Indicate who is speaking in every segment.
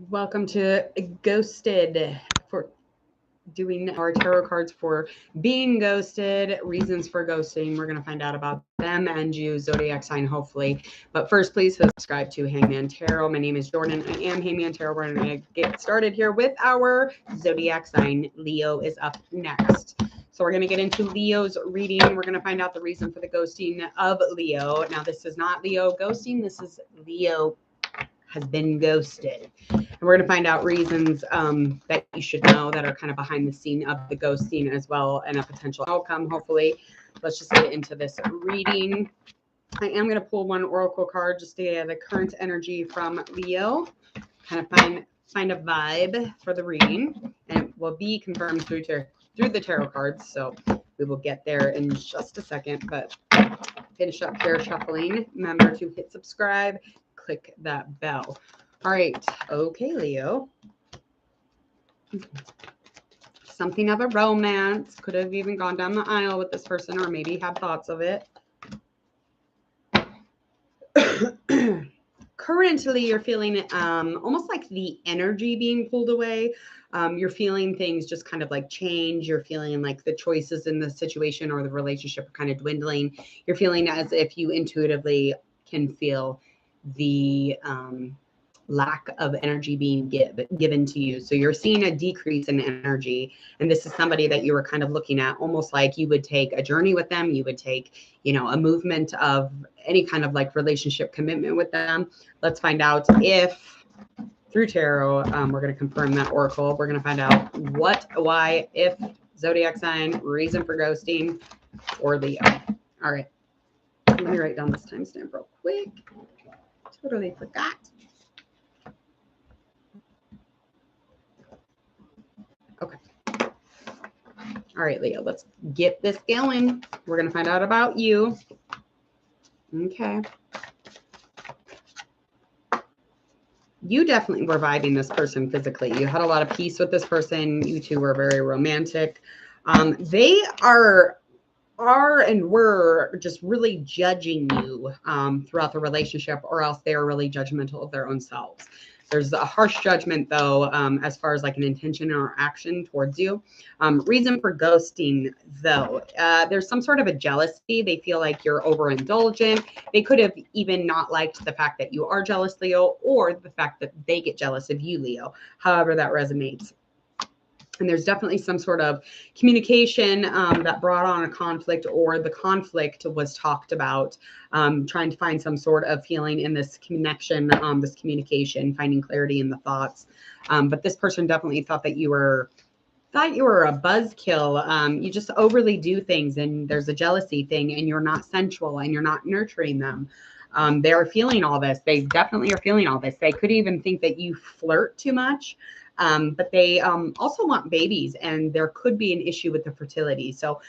Speaker 1: Welcome to Ghosted for doing our tarot cards for being ghosted, reasons for ghosting. We're going to find out about them and you, zodiac sign, hopefully. But first, please subscribe to Hangman Tarot. My name is Jordan. I am Hangman Tarot. We're going to get started here with our zodiac sign. Leo is up next. So we're going to get into Leo's reading. We're going to find out the reason for the ghosting of Leo. Now, this is not Leo ghosting. This is Leo has been ghosted. And we're going to find out reasons that you should know that are kind of behind the scene of the ghosting as well, and a potential outcome, hopefully. Let's just get into this reading. I am going to pull one oracle card just to get the current energy from Leo, kind of find a vibe for the reading, and it will be confirmed through the tarot cards. So we will get there in just a second, but finish up here shuffling. Remember to hit subscribe, click that bell. All right. Okay, Leo. Something of a romance. Could have even gone down the aisle with this person, or maybe had thoughts of it. Currently, you're feeling almost like the energy being pulled away. You're feeling things just kind of like change. You're feeling like the choices in the situation or the relationship are kind of dwindling. You're feeling as if you intuitively can feel the lack of energy being given to you. So you're seeing a decrease in energy. And this is somebody that you were kind of looking at almost like you would take a journey with them. You would take, a movement of any kind of like relationship commitment with them. Let's find out if through tarot, we're going to confirm that oracle. We're going to find out what, why, if, zodiac sign, reason for ghosting, or Leo. All right. Let me write down this timestamp real quick. Totally forgot. Okay. All right, Leo, let's get this going. We're going to find out about you. Okay. You definitely were vibing this person physically. You had a lot of peace with this person. You two were very romantic. They are and were just really judging you throughout the relationship, or else they are really judgmental of their own selves. There's a harsh judgment, though, as far as like an intention or action towards you. Reason for ghosting, though, there's some sort of a jealousy. They feel like you're overindulgent. They could have even not liked the fact that you are jealous, Leo, or the fact that they get jealous of you, Leo, however that resonates. And there's definitely some sort of communication that brought on a conflict, or the conflict was talked about, trying to find some sort of feeling in this connection, this communication, finding clarity in the thoughts. But this person definitely thought you were a buzzkill. You just overly do things, and there's a jealousy thing, and you're not sensual, and you're not nurturing them. They are feeling all this. They definitely are feeling all this. They could even think that you flirt too much. But they also want babies, and there could be an issue with the fertility. So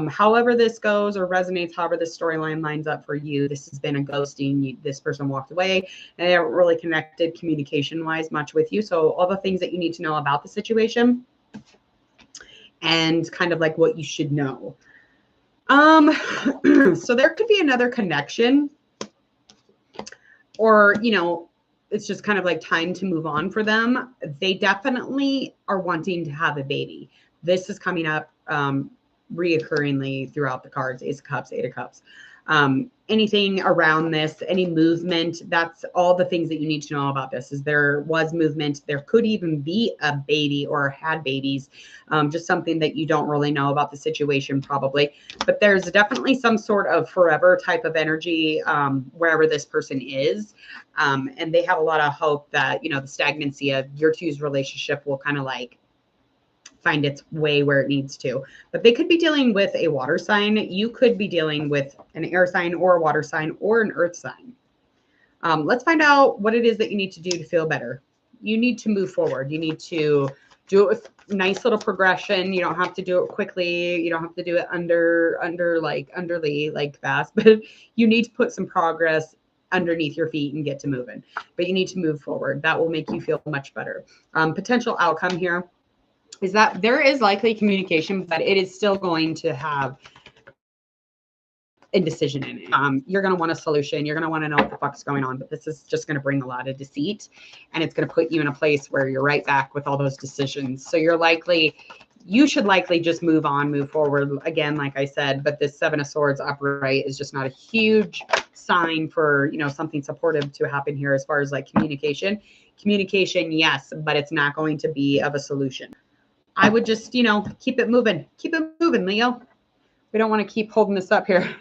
Speaker 1: however this goes or resonates, however this storyline lines up for you, this has been a ghosting. This person walked away, and they haven't really connected communication-wise much with you. So all the things that you need to know about the situation and kind of like what you should know. So there could be another connection, or, it's just kind of like time to move on for them. They definitely are wanting to have a baby. This is coming up reoccurringly throughout the cards. Ace of Cups, Eight of Cups. Anything around this, any movement, that's all the things that you need to know about this. Is there was movement. There could even be a baby or had babies. Just something that you don't really know about the situation probably. But there's definitely some sort of forever type of energy wherever this person is. And they have a lot of hope that, the stagnancy of your two's relationship will kind of like find its way where it needs to. But they could be dealing with a water sign. You could be dealing with an air sign or a water sign or an earth sign. Let's find out what it is that you need to do to feel better. You need to move forward. You need to do it with nice little progression. You don't have to do it quickly. You don't have to do it underly like fast, but you need to put some progress underneath your feet and get to moving. But you need to move forward. That will make you feel much better. Potential outcome here is that there is likely communication, but it is still going to have indecision in it. You're going to want a solution. You're going to want to know what the fuck's going on, but this is just going to bring a lot of deceit, and it's going to put you in a place where you're right back with all those decisions. So you should likely just move on, move forward again, like I said, but this Seven of Swords upright is just not a huge sign for, you know, something supportive to happen here as far as like communication. Communication, yes, but it's not going to be of a solution. I would just, you know, keep it moving, Leo. We don't want to keep holding this up here.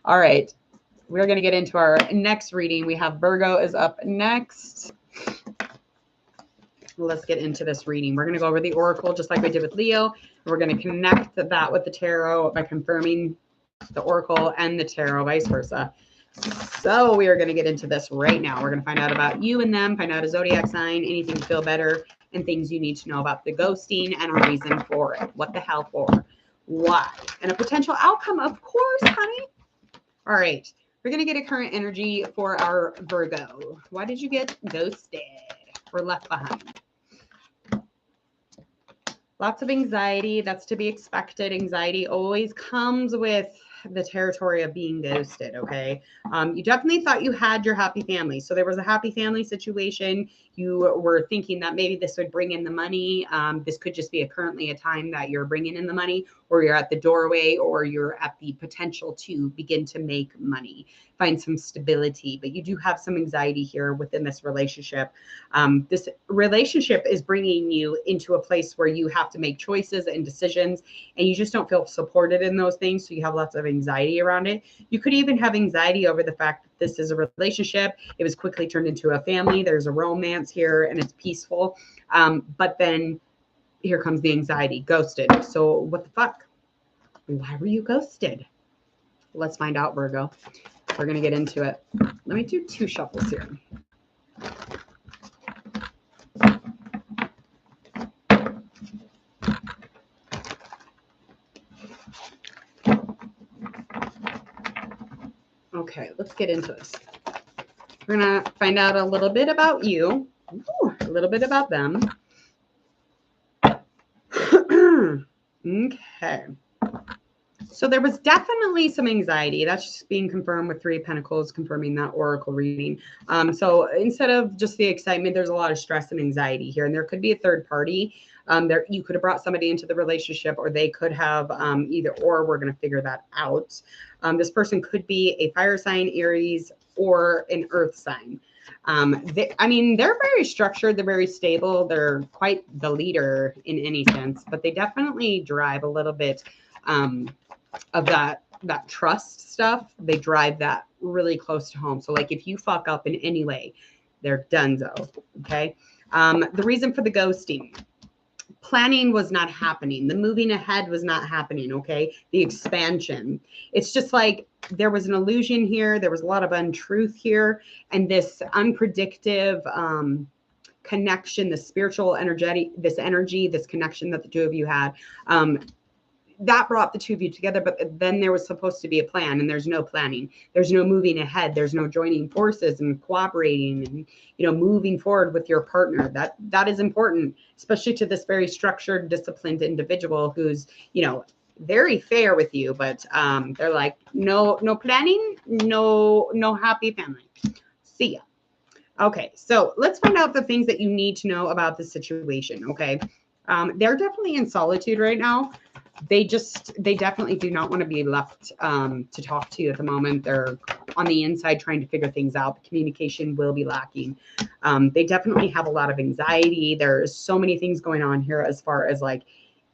Speaker 1: All right. We're going to get into our next reading. We have Virgo is up next. Let's get into this reading. We're going to go over the oracle just like we did with Leo. We're going to connect that with the tarot by confirming the oracle and the tarot, vice versa. So we are going to get into this right now. We're going to find out about you and them, find out a zodiac sign, anything to feel better, and things you need to know about the ghosting and a reason for it. What the hell for? Why? And a potential outcome, of course, honey. All right. We're going to get a current energy for our Virgo. Why did you get ghosted or left behind? Lots of anxiety. That's to be expected. Anxiety always comes with the territory of being ghosted, okay? You definitely thought you had your happy family. So there was a happy family situation. You were thinking that maybe this would bring in the money. This could just be currently a time that you're bringing in the money, or you're at the doorway, or you're at the potential to begin to make money, find some stability. But you do have some anxiety here within this relationship. This relationship is bringing you into a place where you have to make choices and decisions, and you just don't feel supported in those things. So you have lots of anxiety around it. You could even have anxiety over the fact that this is a relationship. It was quickly turned into a family. There's a romance here and it's peaceful. But then here comes the anxiety, ghosted. So what the fuck? Why were you ghosted? Let's find out, Virgo. We're going to get into it. Let me do 2 shuffles here. Okay, let's get into this. We're going to find out a little bit about you, a little bit about them. Okay. So there was definitely some anxiety. That's just being confirmed with 3 of Pentacles, confirming that oracle reading. So instead of just the excitement, there's a lot of stress and anxiety here. And there could be a third party. You could have brought somebody into the relationship, or they could have either or. We're going to figure that out. This person could be a fire sign, Aries, or an earth sign. They're very structured. They're very stable. They're quite the leader in any sense, but they definitely drive a little bit of that trust stuff. They drive that really close to home. So like if you fuck up in any way, they're donezo. Okay. The reason for the ghosting, planning was not happening. The moving ahead was not happening. Okay. The expansion. It's just like there was an illusion here. There was a lot of untruth here. And this unpredictable connection, the spiritual energy, this connection that the 2 of you had, that brought the 2 of you together. But then there was supposed to be a plan, and there's no planning. There's no moving ahead. There's no joining forces and cooperating and, you know, moving forward with your partner. That is important, especially to this very structured, disciplined individual who's, you know, very fair with you, but they're like, no planning, no happy family. See ya. Okay, so let's find out the things that you need to know about the situation. Okay, they're definitely in solitude right now. They definitely do not want to be left to talk to you at the moment. They're on the inside trying to figure things out. The communication will be lacking. They definitely have a lot of anxiety. There's so many things going on here as far as like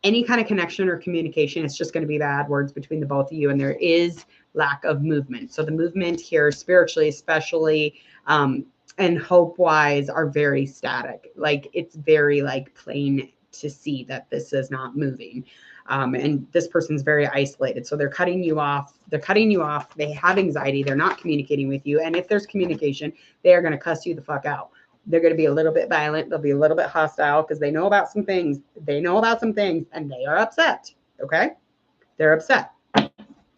Speaker 1: any kind of connection or communication. It's just going to be bad words between the both of you. And there is lack of movement. So the movement here spiritually, especially, and hope wise, are very static. Like it's very like plain to see that this is not moving. And this person's very isolated. So they're cutting you off. They have anxiety. They're not communicating with you. And if there's communication, they are going to cuss you the fuck out. They're going to be a little bit violent. They'll be a little bit hostile because they know about some things. And they are upset. Okay. They're upset.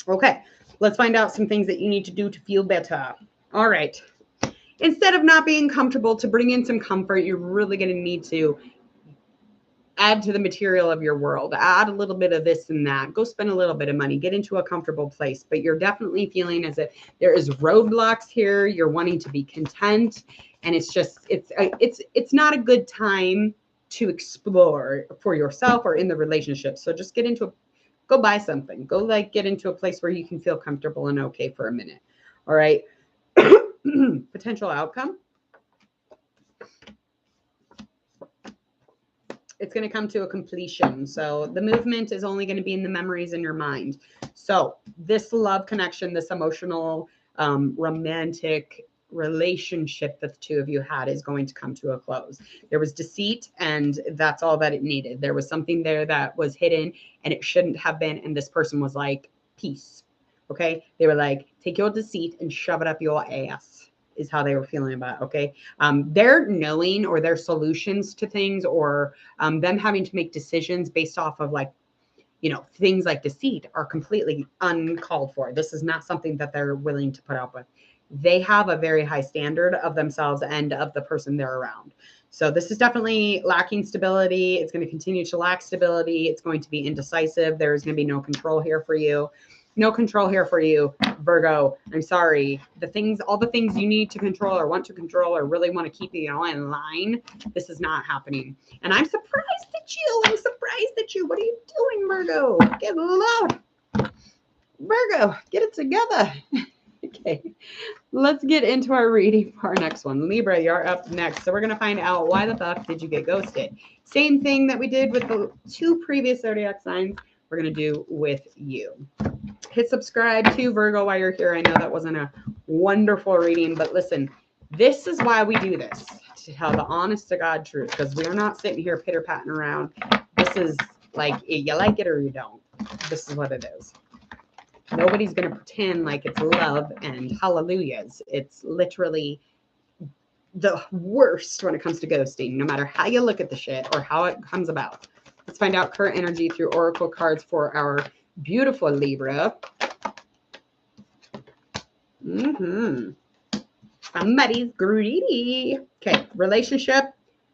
Speaker 1: Okay. Let's find out some things that you need to do to feel better. All right. Instead of not being comfortable, to bring in some comfort, you're really going to need to add to the material of your world, add a little bit of this and that, go spend a little bit of money, get into a comfortable place. But you're definitely feeling as if there is roadblocks here. You're wanting to be content. And it's just, it's not a good time to explore for yourself or in the relationship. So just go buy something, go like get into a place where you can feel comfortable and okay for a minute. All right. Potential outcome. It's going to come to a completion. So the movement is only going to be in the memories in your mind. So this love connection, this emotional, romantic relationship that the two of you had is going to come to a close. There was deceit, and that's all that it needed. There was something there that was hidden and it shouldn't have been. And this person was like, peace. Okay. They were like, take your deceit and shove it up your ass, is how they were feeling about it, okay? Their knowing or their solutions to things, or them having to make decisions based off of like, you know, things like deceit are completely uncalled for. This is not something that they're willing to put up with. They have a very high standard of themselves and of the person they're around. So this is definitely lacking stability. It's going to continue to lack stability. It's going to be indecisive. There's going to be no control here for you. No control here for you, Virgo. I'm sorry. All the things you need to control or want to control or really want to keep you in line, this is not happening. And I'm surprised at you. I'm surprised at you. What are you doing, Virgo? Get loud. Virgo, get it together. Okay, let's get into our reading for our next one. Libra, you're up next. So we're going to find out, why the fuck did you get ghosted? Same thing that we did with the 2 previous zodiac signs, we're going to do with you. Hit subscribe to Virgo while you're here. I know that wasn't a wonderful reading, but listen, this is why we do this, to tell the honest to God truth, because we are not sitting here pitter-patting around. This is like, you like it or you don't. This is what it is. Nobody's going to pretend like it's love and hallelujahs. It's literally the worst when it comes to ghosting, no matter how you look at the shit or how it comes about. Let's find out current energy through oracle cards for our beautiful Libra. Somebody's greedy. Okay, relationship,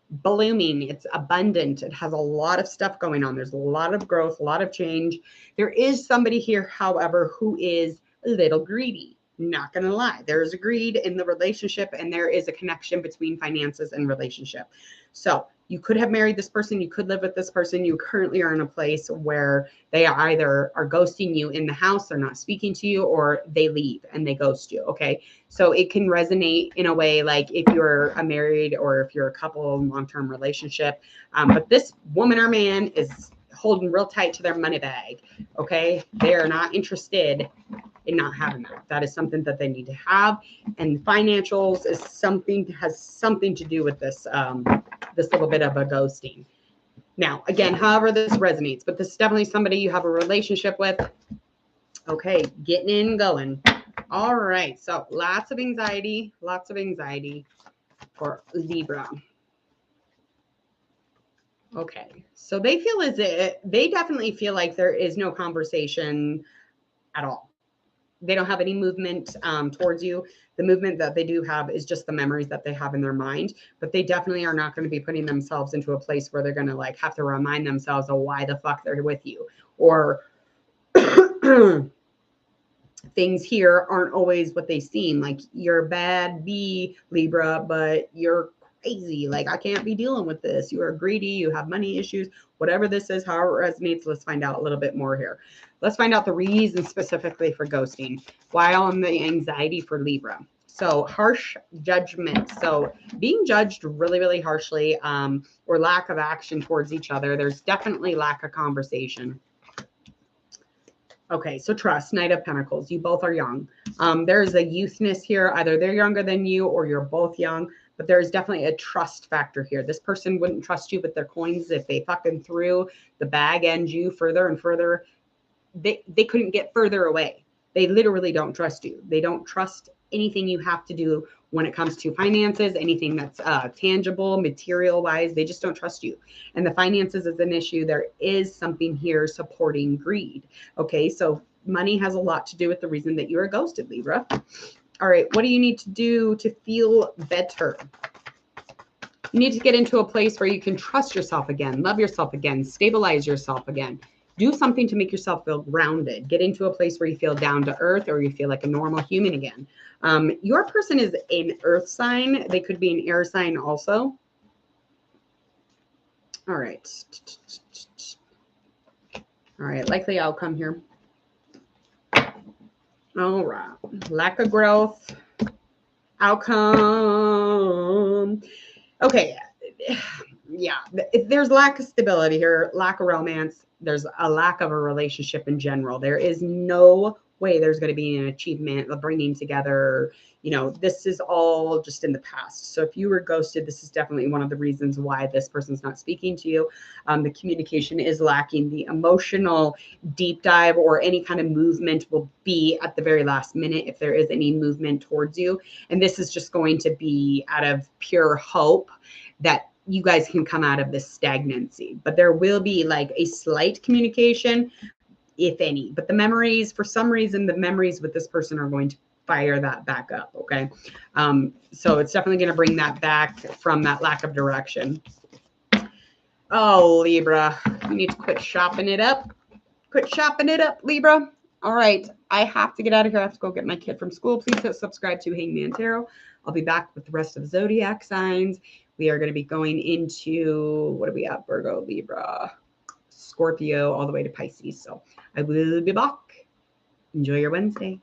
Speaker 1: blooming. It's abundant. It has a lot of stuff going on. There's a lot of growth, a lot of change. There is somebody here, however, who is a little greedy. Not going to lie. There's a greed in the relationship, and there is a connection between finances and relationship. So you could have married this person. You could live with this person. You currently are in a place where they either are ghosting you in the house, they're not speaking to you, or they leave and they ghost you. Okay. So it can resonate in a way like if you're a married or if you're a couple long-term relationship. But this woman or man is holding real tight to their money bag. Okay. They're not interested in not having that. That is something that they need to have. And financials is has something to do with this, this little bit of a ghosting. Now, again, however this resonates, but this is definitely somebody you have a relationship with. Okay, getting in and going. All right, so lots of anxiety for Libra. Okay, so they feel they definitely feel like there is no conversation at all. They don't have any movement towards you. The movement that they do have is just the memories that they have in their mind, but they definitely are not going to be putting themselves into a place where they're going to like have to remind themselves of why the fuck they're with you, or things here aren't always what they seem. Like, you're bad B, Libra, but you're crazy. Like, I can't be dealing with this. You are greedy. You have money issues. Whatever this is, however it resonates, let's find out a little bit more here. Let's find out the reason specifically for ghosting. Why on the anxiety for Libra? So harsh judgment. So being judged really, really harshly, or lack of action towards each other. There's definitely lack of conversation. Okay, so trust, Knight of Pentacles. You both are young. There's a youthness here. Either they're younger than you or you're both young, but there's definitely a trust factor here. This person wouldn't trust you with their coins if they fucking threw the bag and you further and further. They couldn't get further away. They literally don't trust you. They don't trust anything you have to do when it comes to finances, anything that's tangible, material wise. They just don't trust you. And the finances is an issue. There is something here supporting greed. Okay, so money has a lot to do with the reason that you are ghosted, Libra. All right, what do you need to do to feel better? You need to get into a place where you can trust yourself again, love yourself again, stabilize yourself again. Do something to make yourself feel grounded. Get into a place where you feel down to earth or you feel like a normal human again. Your person is an earth sign. They could be an air sign also. All right. All right. Likely outcome here. All right. Lack of growth. Outcome. Okay. Yeah. If there's lack of stability here, lack of romance, there's a lack of a relationship in general. There is no way there's going to be an achievement of bringing together. You know, this is all just in the past. So if you were ghosted, this is definitely one of the reasons why this person's not speaking to you. The communication is lacking. The emotional deep dive or any kind of movement will be at the very last minute if there is any movement towards you. And this is just going to be out of pure hope that you guys can come out of this stagnancy. But there will be like a slight communication, if any. But the memories, for some reason, the memories with this person are going to fire that back up, okay? So it's definitely going to bring that back from that lack of direction. Oh, Libra, you need to quit shopping it up. Quit shopping it up, Libra. All right, I have to get out of here. I have to go get my kid from school. Please hit subscribe to Hangman Tarot. I'll be back with the rest of the zodiac signs. We are going to be going into, what do we have? Virgo, Libra, Scorpio, all the way to Pisces. So I will be back. Enjoy your Wednesday.